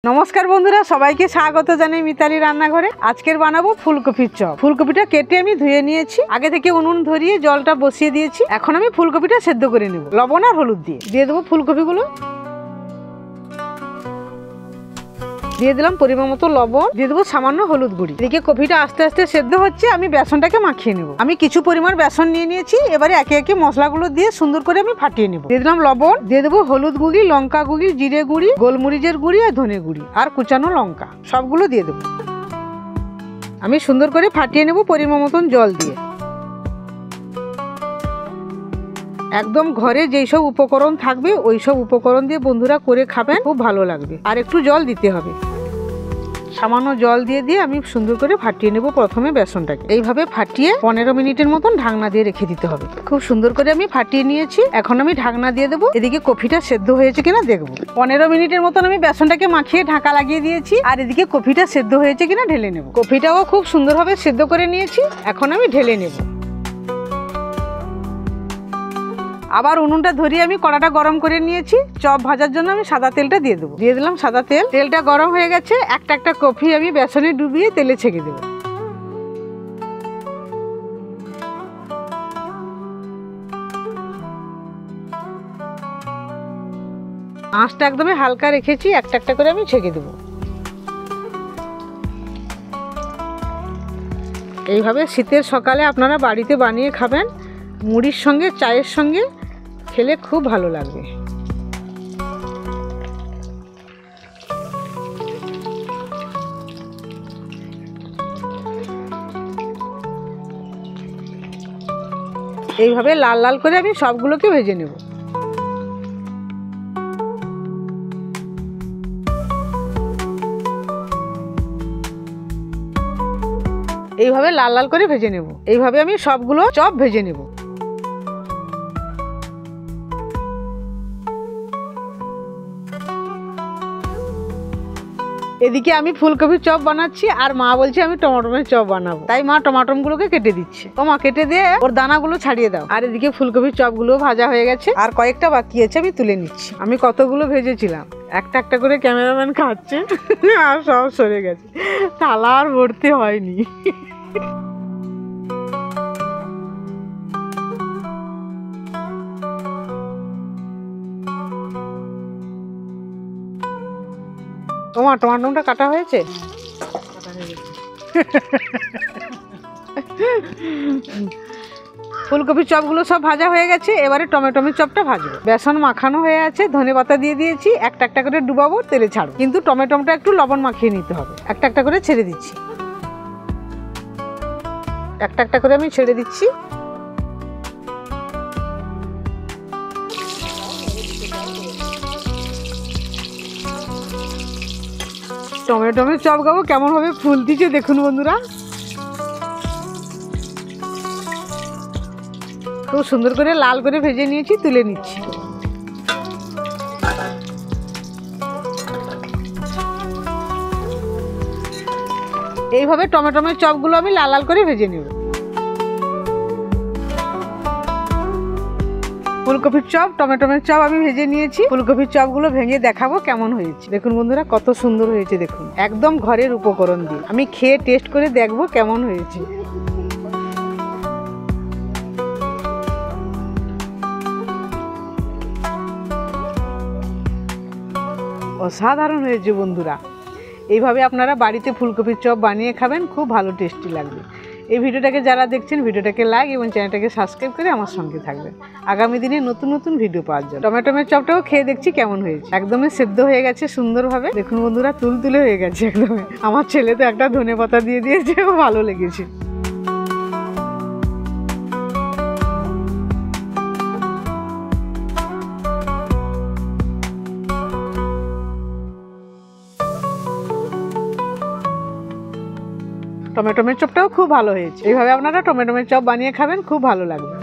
নমস্কার বন্ধুরা, সবাইকে স্বাগত জানাই মিতালি রান্নাঘরে। আজকের বানাবো ফুলকপির চপ। ফুলকপিটা কেটে আমি ধুয়ে নিয়েছি, আগে থেকে উনুন ধরিয়ে জলটা বসিয়ে দিয়েছি। এখন আমি ফুলকপিটা সেদ্ধ করে নেব লবণ আর হলুদ দিয়ে দেবো ফুলকপিগুলো। দিয়ে দিলাম পরিমাণ মতো লবণ, দিয়ে দেবো সামান্য হলুদ গুঁড়ি। এদিকে কপিটা আস্তে আস্তে সেদ্ধ হচ্ছে, আমি বেসনটাকে মাখিয়ে নেব। আমি কিছু পরিমাণ বেসন নিয়ে নিয়েছি, এবারে একে একে মশলাগুলো দিয়ে সুন্দর করে আমি ফাটিয়ে নেব। দিয়ে দিলাম লবণ, দিয়ে দেবো হলুদ গুঁড়ি, লঙ্কা গুঁড়ি, জিরে গুঁড়ি, গোলমরিচের গুঁড়ি আর ধনে গুঁড়ি আর কুচানো লঙ্কা, সবগুলো দিয়ে দেবো। আমি সুন্দর করে ফাটিয়ে নেব পরিমাণ মতন জল দিয়ে। একদম ঘরে যেই সব উপকরণ থাকবে ওই সব উপকরণ দিয়ে বন্ধুরা করে খাবেন, খুব ভালো লাগবে। আর একটু জল দিতে হবে, সামান্য জল দিয়ে আমি সুন্দর করে ফাটিয়ে নেব প্রথমে বেসনটাকে। এইভাবে ফাটিয়ে 15 মিনিটের মতন ঢাকনা দিয়ে রেখে দিতে হবে। খুব সুন্দর করে আমি ফাটিয়ে নিয়েছি, এখন আমি ঢাকনা দিয়ে দেবো। এদিকে কফিটা সেদ্ধ হয়েছে কিনা দেখবো। 15 মিনিটের মতন আমি বেসনটাকে মাখিয়ে ঢাকা লাগিয়ে দিয়েছি, আর এদিকে কফিটা সেদ্ধ হয়েছে কিনা ঢেলে নেব। কফিটাও খুব সুন্দরভাবে সেদ্ধ করে নিয়েছি, এখন আমি ঢেলে নেব। আবার উনুনটা ধরিয়ে আমি কড়াটা গরম করে নিয়েছি। চপ ভাজার জন্য আমি সাদা তেলটা দিয়ে দেবো। দিয়ে দিলাম সাদা তেল। তেলটা গরম হয়ে গেছে, একটা একটা কফি আমি বেসনে ডুবিয়ে তেলে ছেঁকে দেবো। আঁচটা একদমই হালকা রেখেছি, একটা একটা করে আমি ছেঁকে দেবো। এইভাবে শীতের সকালে আপনারা বাড়িতে বানিয়ে খাবেন, মুড়ির সঙ্গে চায়ের সঙ্গে খেলে খুব ভালো লাগবে। এইভাবে লাল লাল করে আমি সবগুলোকে ভেজে নেব। এইভাবে লাল লাল করে ভেজে নেব। এইভাবে আমি সবগুলো চপ ভেজে নেব। এদিকে আমি ফুলকপির চপ বানাচ্ছি, আর মা বলছে আমি টমাটোমের চপ বানাবো, তাই মা টমাটোম গুলোকে কেটে দিচ্ছে। ও মা, কেটে দিয়ে ওর দানাগুলো ছাড়িয়ে দাও। আর এদিকে ফুলকপির চপ গুলো ভাজা হয়ে গেছে, আর কয়েকটা বাকি আছে, আমি তুলে নিচ্ছি। আমি কতগুলো ভেজেছিলাম, একটা একটা করে ক্যামেরাম্যান খাচ্ছে আর সব সরে গেছে, থালা আর ভর্তি হয়নি। তোমার টমাটোটা কাটা হয়েছে? ফুলকপির চপগুলো সব ভাজা হয়ে গেছে, এবারে টমেটোমের চপটা ভাজবো। বেসন মাখানো হয়ে আছে, ধনেপাতা দিয়ে দিয়েছি, একটা একটা করে ডুবাবো, তেলে ছাড়বো। কিন্তু টমেটোটা একটু লবণ মাখিয়ে নিতে হবে। একটা একটা করে ছেড়ে দিচ্ছি, একটা একটা করে আমি ছেড়ে দিচ্ছি। টমেটোমের চপ খাবো, কেমন ভাবে ফুলতিছে দেখুন বন্ধুরা। খুব সুন্দর করে লাল করে ভেজে নিয়েছি, তুলে নিচ্ছি। এইভাবে টমেটোমের চপগুলো আমি লাল লাল করে ভেজে নেব। ফুলকপির চপ, টমেটোমের চপ আমি ভেজে নিয়েছি। ফুলকপির চপগুলো ভেঙে দেখাবো কেমন হয়েছে। দেখুন বন্ধুরা, কত সুন্দর হয়েছে দেখুন, একদম ঘরের উপকরণ দিয়ে। আমি খেয়ে টেস্ট করে দেখবো কেমন হয়েছে। অসাধারণ হয়েছে বন্ধুরা। এইভাবে আপনারা বাড়িতে ফুলকপির চপ বানিয়ে খাবেন, খুব ভালো টেস্টি লাগবে। এই ভিডিওটাকে যারা দেখছেন, ভিডিওটাকে লাইক এবং চ্যানেলটাকে সাবস্ক্রাইব করে আমার সঙ্গে থাকবেন আগামী দিনে নতুন নতুন ভিডিও পাওয়ার জন্য। টমেটোমের চপটাও খেয়ে দেখছি কেমন হয়েছে। একদমই সেদ্ধ হয়ে গেছে সুন্দরভাবে, দেখুন বন্ধুরা, তুলতুলে হয়ে গেছে একদমই। আমার ছেলে তো একটা ধনেপাতা দিয়ে দিয়েছে, ভালো লেগেছে। টমেটোমের চপটাও খুব ভালো হয়েছে। এইভাবে আপনারা টমেটোমের চপ বানিয়ে খাবেন, খুব ভালো লাগবে।